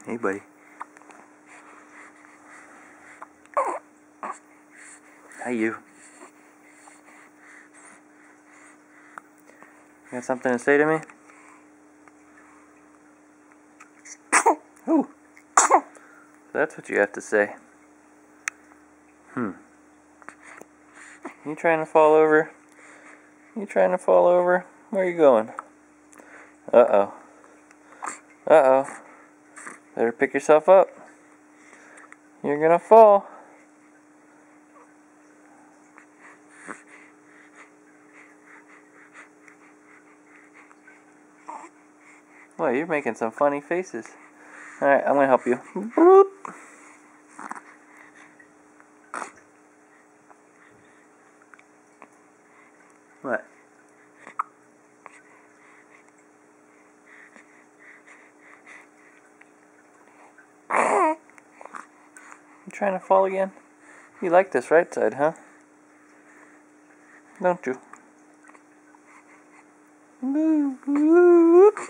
Hey, buddy. Hi, you. Got something to say to me? Ooh. That's what you have to say. You trying to fall over? You trying to fall over? Where are you going? Uh-oh. Uh-oh. Better pick yourself up. You're gonna fall. Well, you're making some funny faces. Alright, I'm gonna help you. Boop. What? You trying to fall again? You like this right side, huh? Don't you?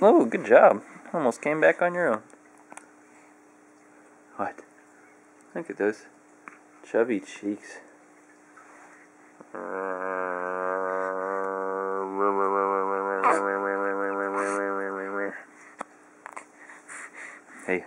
Oh, good job. Almost came back on your own. What? Look at those chubby cheeks. Hey.